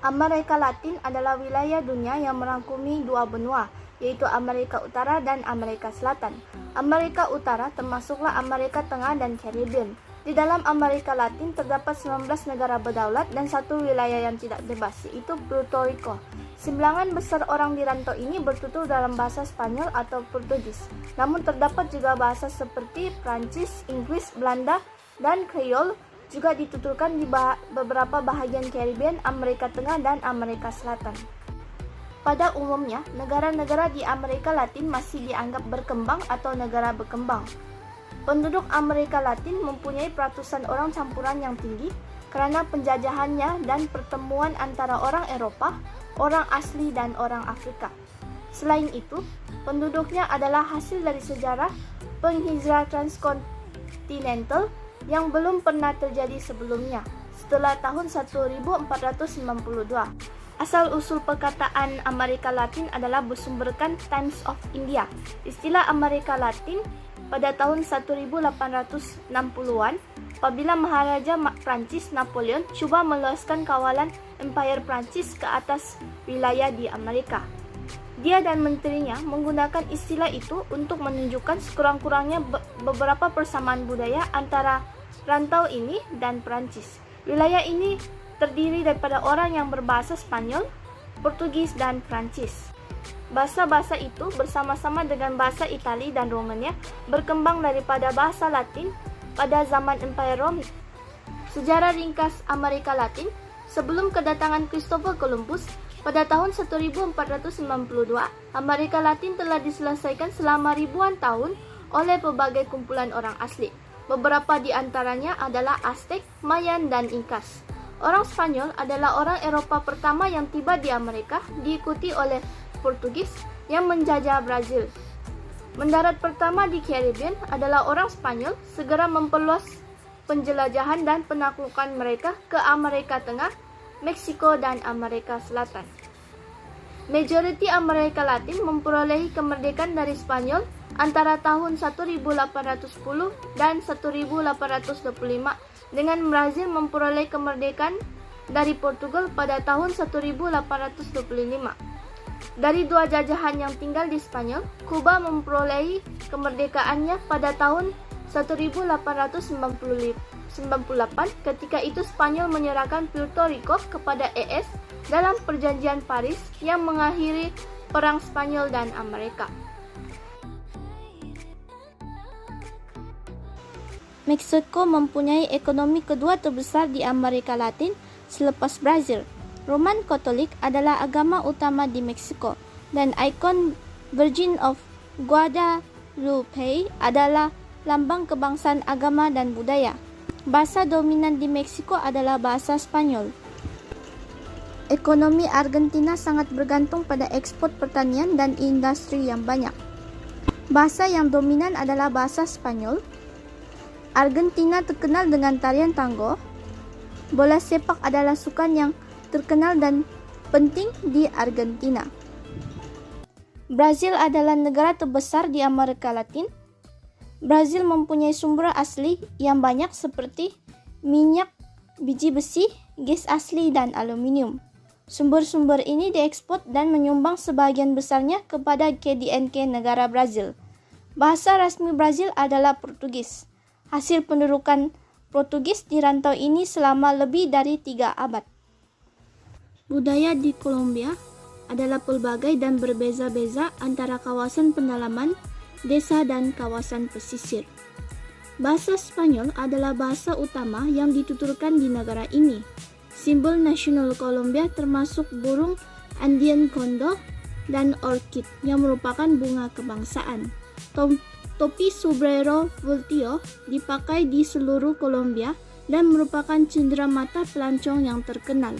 Amerika Latin adalah wilayah dunia yang merangkumi dua benua, yaitu Amerika Utara dan Amerika Selatan. Amerika Utara termasuklah Amerika Tengah dan Caribbean. Di dalam Amerika Latin terdapat 19 negara berdaulat dan satu wilayah yang tidak bebas, yaitu Puerto Rico. Sebilangan besar orang di rantau ini bertutur dalam bahasa Spanyol atau Portugis. Namun terdapat juga bahasa seperti Prancis, Inggris, Belanda, dan Creole juga dituturkan di beberapa bahagian Caribbean, Amerika Tengah, dan Amerika Selatan. Pada umumnya, negara-negara di Amerika Latin masih dianggap berkembang atau negara berkembang. Penduduk Amerika Latin mempunyai ratusan orang campuran yang tinggi karena penjajahannya dan pertemuan antara orang Eropa, orang asli, dan orang Afrika. Selain itu, penduduknya adalah hasil dari sejarah penghijrah transkontinental yang belum pernah terjadi sebelumnya, setelah tahun 1492. Asal-usul perkataan Amerika Latin adalah bersumberkan Times of India. Istilah Amerika Latin pada tahun 1860-an, apabila Maharaja Prancis Napoleon cuba meluaskan kawalan Empire Prancis ke atas wilayah di Amerika. Dia dan menterinya menggunakan istilah itu untuk menunjukkan sekurang-kurangnya beberapa persamaan budaya antara rantau ini dan Prancis. Wilayah ini terdiri daripada orang yang berbahasa Spanyol, Portugis, dan Prancis. Bahasa-bahasa itu bersama-sama dengan bahasa Itali dan Romania berkembang daripada bahasa Latin pada zaman Empire Rome. Sejarah ringkas Amerika Latin sebelum kedatangan Christopher Columbus pada tahun 1492, Amerika Latin telah diselesaikan selama ribuan tahun oleh berbagai kumpulan orang asli. Beberapa di antaranya adalah Aztec, Mayan, dan Incas. Orang Spanyol adalah orang Eropa pertama yang tiba di Amerika, diikuti oleh Portugis yang menjajah Brazil. Mendarat pertama di Caribbean adalah orang Spanyol, segera memperluas penjelajahan dan penaklukan mereka ke Amerika Tengah, Meksiko, dan Amerika Selatan. Majoriti Amerika Latin memperolehi kemerdekaan dari Spanyol antara tahun 1810 dan 1825, dengan Brazil memperoleh kemerdekaan dari Portugal pada tahun 1825. Dari dua jajahan yang tinggal di Spanyol, Kuba memperolehi kemerdekaannya pada tahun 1898. Ketika itu Spanyol menyerahkan Puerto Rico kepada AS dalam perjanjian Paris yang mengakhiri Perang Spanyol dan Amerika. Meksiko mempunyai ekonomi kedua terbesar di Amerika Latin selepas Brazil. Roman Katolik adalah agama utama di Meksiko, dan ikon Virgin of Guadalupe adalah lambang kebangsaan agama dan budaya. Bahasa dominan di Meksiko adalah bahasa Spanyol. Ekonomi Argentina sangat bergantung pada ekspor pertanian dan industri yang banyak. Bahasa yang dominan adalah bahasa Spanyol. Argentina terkenal dengan tarian tango. Bola sepak adalah sukan yang terkenal dan penting di Argentina. Brazil adalah negara terbesar di Amerika Latin. Brazil mempunyai sumber asli yang banyak seperti minyak, biji besi, gas asli, dan aluminium. Sumber-sumber ini diekspor dan menyumbang sebagian besarnya kepada KDNK negara Brazil. Bahasa resmi Brazil adalah Portugis. Hasil pendudukan Portugis di rantau ini selama lebih dari 3 abad. Budaya di Kolombia adalah pelbagai dan berbeza-beza antara kawasan pendalaman, desa, dan kawasan pesisir. Bahasa Spanyol adalah bahasa utama yang dituturkan di negara ini. Simbol nasional Kolombia termasuk burung Andean condor dan orchid yang merupakan bunga kebangsaan. Topi sombrero volteo dipakai di seluruh Kolombia dan merupakan cenderamata pelancong yang terkenal.